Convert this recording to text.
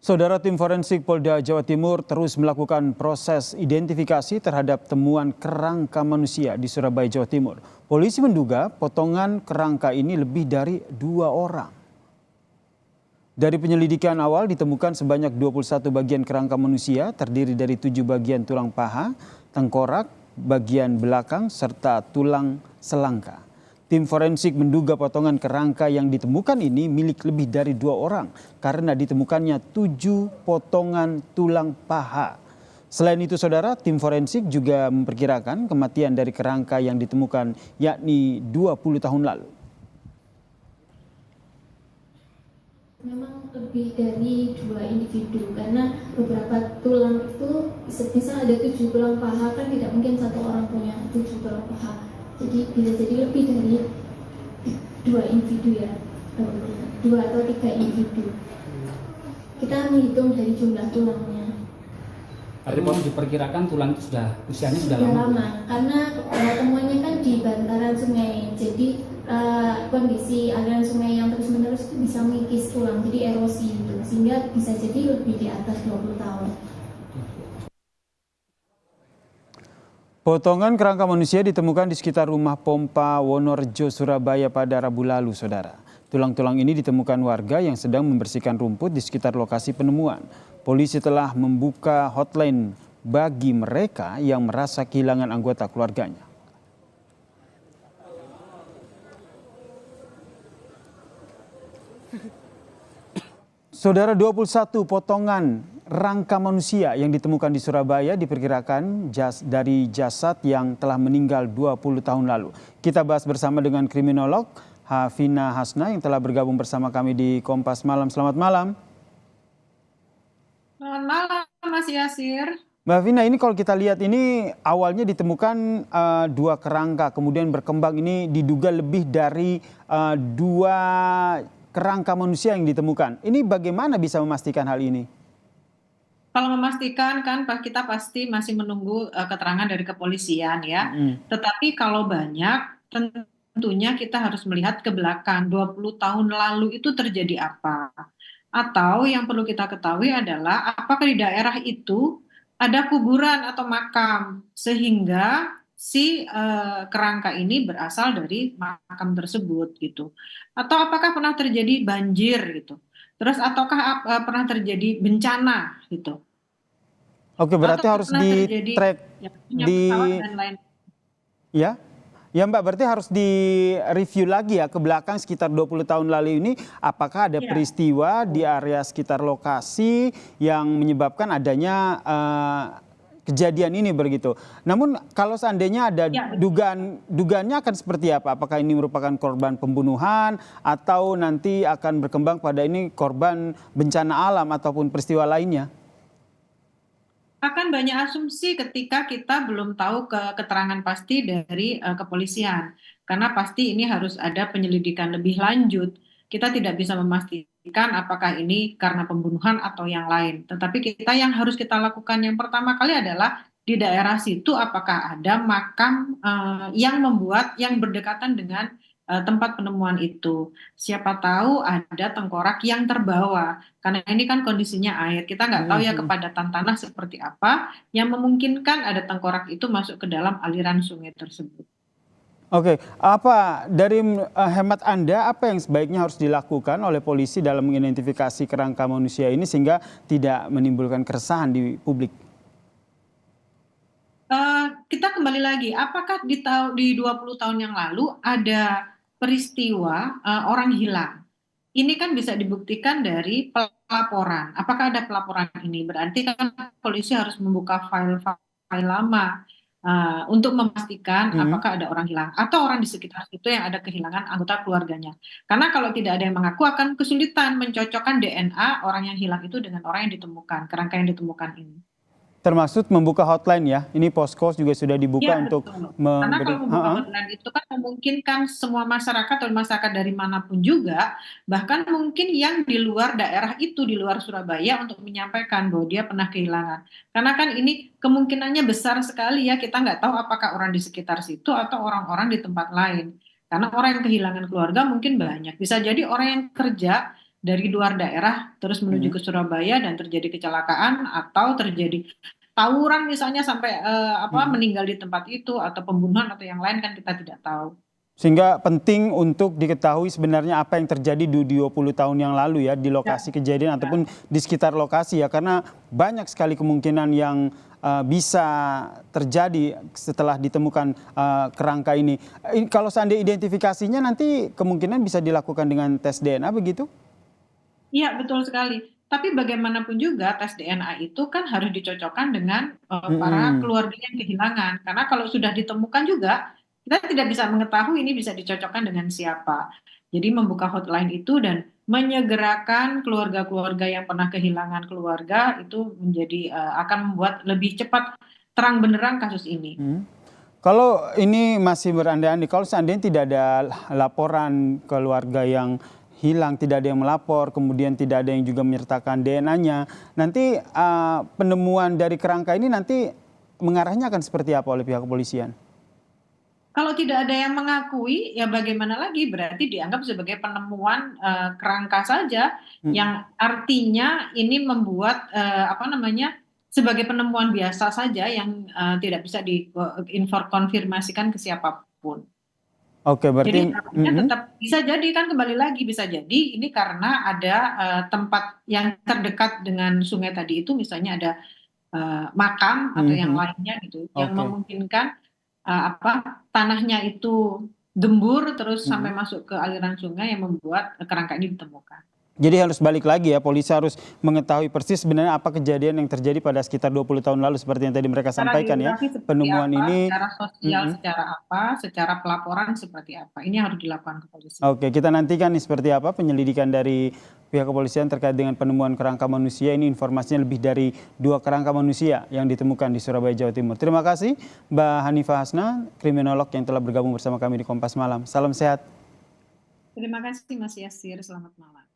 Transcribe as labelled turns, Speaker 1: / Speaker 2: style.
Speaker 1: Saudara, tim forensik Polda Jawa Timur terus melakukan proses identifikasi terhadap temuan kerangka manusia di Surabaya, Jawa Timur. Polisi menduga potongan kerangka ini lebih dari 2 orang. Dari penyelidikan awal ditemukan sebanyak 21 bagian kerangka manusia terdiri dari 7 bagian tulang paha, tengkorak, bagian belakang, serta tulang selangka. Tim forensik menduga potongan kerangka yang ditemukan ini milik lebih dari 2 orang karena ditemukannya 7 potongan tulang paha. Selain itu saudara, tim forensik juga memperkirakan kematian dari kerangka yang ditemukan yakni 20 tahun lalu.
Speaker 2: Memang lebih dari 2 individu karena beberapa tulang itu bisa ada 7 tulang paha, kan tidak mungkin satu orang punya 7 tulang paha. Jadi bisa jadi lebih dari 2 individu ya, 2 atau 3 individu. Kita menghitung dari jumlah tulangnya.
Speaker 3: Artinya diperkirakan tulang itu usianya sudah
Speaker 2: lama. Karena temuannya kan di bantaran sungai, jadi kondisi aliran sungai yang terus-menerus itu bisa mengikis tulang, jadi erosi itu, sehingga bisa jadi lebih di atas 20 tahun.
Speaker 1: Potongan kerangka manusia ditemukan di sekitar rumah pompa Wonorejo, Surabaya pada Rabu lalu, saudara. Tulang-tulang ini ditemukan warga yang sedang membersihkan rumput di sekitar lokasi penemuan. Polisi telah membuka hotline bagi mereka yang merasa kehilangan anggota keluarganya. Saudara, 21 potongan rangka manusia yang ditemukan di Surabaya diperkirakan dari jasad yang telah meninggal 20 tahun lalu. Kita bahas bersama dengan kriminolog Hafina Hasna yang telah bergabung bersama kami di Kompas Malam. Selamat malam.
Speaker 4: Selamat malam Mas Yasir.
Speaker 1: Mbak Hafina, ini kalau kita lihat ini awalnya ditemukan 2 kerangka, kemudian berkembang ini diduga lebih dari 2 kerangka manusia yang ditemukan. Ini bagaimana bisa memastikan hal ini?
Speaker 4: Kalau memastikan kan kita pasti masih menunggu keterangan dari kepolisian ya. Tetapi kalau banyak tentunya kita harus melihat ke belakang 20 tahun lalu itu terjadi apa. Atau yang perlu kita ketahui adalah apakah di daerah itu ada kuburan atau makam sehingga si kerangka ini berasal dari makam tersebut gitu. Atau apakah pernah terjadi banjir gitu. Terus ataukah pernah terjadi bencana gitu.
Speaker 1: Oke, berarti harus di track
Speaker 4: dan lain.
Speaker 1: Ya. Ya Mbak, berarti harus di review lagi ya ke belakang sekitar 20 tahun lalu ini apakah ada peristiwa di area sekitar lokasi yang menyebabkan adanya kejadian ini begitu. Namun kalau seandainya ada dugaannya akan seperti apa? Apakah ini merupakan korban pembunuhan atau nanti akan berkembang pada ini korban bencana alam ataupun peristiwa lainnya?
Speaker 4: Akan banyak asumsi ketika kita belum tahu keterangan pasti dari kepolisian. Karena pasti ini harus ada penyelidikan lebih lanjut. Kita tidak bisa memastikan apakah ini karena pembunuhan atau yang lain. Tetapi yang harus kita lakukan yang pertama kali adalah di daerah situ apakah ada makam yang berdekatan dengan tempat penemuan itu. Siapa tahu ada tengkorak yang terbawa. Karena ini kan kondisinya air. Kita nggak tahu ya kepadatan tanah seperti apa yang memungkinkan ada tengkorak itu masuk ke dalam aliran sungai tersebut.
Speaker 1: Oke, apa dari hemat Anda apa yang sebaiknya harus dilakukan oleh polisi dalam mengidentifikasi kerangka manusia ini sehingga tidak menimbulkan keresahan di publik?
Speaker 4: Kita kembali lagi, apakah di 20 tahun yang lalu ada peristiwa orang hilang? Ini kan bisa dibuktikan dari pelaporan. Apakah ada pelaporan ini? Berarti kan polisi harus membuka file lama untuk memastikan apakah ada orang hilang atau orang di sekitar itu yang ada kehilangan anggota keluarganya. Karena kalau tidak ada yang mengaku akan kesulitan mencocokkan DNA orang yang hilang itu dengan orang yang ditemukan, kerangka yang ditemukan ini.
Speaker 1: Termasuk membuka hotline ya, ini posko juga sudah dibuka untuk
Speaker 4: karena kalau membuka hotline itu kan memungkinkan semua masyarakat atau masyarakat dari manapun juga, bahkan mungkin yang di luar daerah itu, di luar Surabaya untuk menyampaikan bahwa dia pernah kehilangan. Karena kan ini kemungkinannya besar sekali ya, kita nggak tahu apakah orang di sekitar situ atau orang-orang di tempat lain. Karena orang yang kehilangan keluarga mungkin banyak, bisa jadi orang yang kerja dari luar daerah terus menuju ke Surabaya dan terjadi kecelakaan atau terjadi tawuran misalnya sampai meninggal di tempat itu atau pembunuhan atau yang lain kan kita tidak tahu.
Speaker 1: Sehingga penting untuk diketahui sebenarnya apa yang terjadi di 20 tahun yang lalu ya di lokasi kejadian ataupun di sekitar lokasi ya, karena banyak sekali kemungkinan yang bisa terjadi setelah ditemukan kerangka ini. Kalau seandainya identifikasinya nanti kemungkinan bisa dilakukan dengan tes DNA begitu?
Speaker 4: Iya, betul sekali. Tapi bagaimanapun juga tes DNA itu kan harus dicocokkan dengan para keluarga yang kehilangan. Karena kalau sudah ditemukan juga, kita tidak bisa mengetahui ini bisa dicocokkan dengan siapa. Jadi membuka hotline itu dan menyegerakan keluarga-keluarga yang pernah kehilangan keluarga itu menjadi akan membuat lebih cepat terang benderang kasus ini.
Speaker 1: Kalau ini masih berandai-andai, kalau seandainya tidak ada laporan keluarga yang hilang, tidak ada yang melapor, kemudian tidak ada yang juga menyertakan DNA-nya, nanti penemuan dari kerangka ini nanti mengarahnya akan seperti apa oleh pihak kepolisian?
Speaker 4: Kalau tidak ada yang mengakui, ya bagaimana lagi? Berarti dianggap sebagai penemuan kerangka saja, yang artinya ini membuat sebagai penemuan biasa saja yang tidak bisa dikonfirmasikan ke siapapun.
Speaker 1: Oke, berarti
Speaker 4: Jadi artinya tetap bisa jadi kan kembali lagi bisa jadi ini karena ada tempat yang terdekat dengan sungai tadi itu misalnya ada makam atau yang lainnya gitu yang memungkinkan tanahnya itu gembur terus sampai masuk ke aliran sungai yang membuat kerangka ini ditemukan.
Speaker 1: Jadi harus balik lagi ya, polisi harus mengetahui persis sebenarnya apa kejadian yang terjadi pada sekitar 20 tahun lalu seperti yang tadi mereka sampaikan ya. Penemuan ini
Speaker 4: secara sosial secara apa, secara pelaporan seperti apa. Ini harus dilakukan kepolisian.
Speaker 1: Oke, kita nantikan nih seperti apa penyelidikan dari pihak kepolisian terkait dengan penemuan kerangka manusia ini. Informasinya lebih dari 2 kerangka manusia yang ditemukan di Surabaya, Jawa Timur. Terima kasih Mbak Hanifah Hasna, kriminolog yang telah bergabung bersama kami di Kompas Malam. Salam sehat.
Speaker 4: Terima kasih Mas Yasir, selamat malam.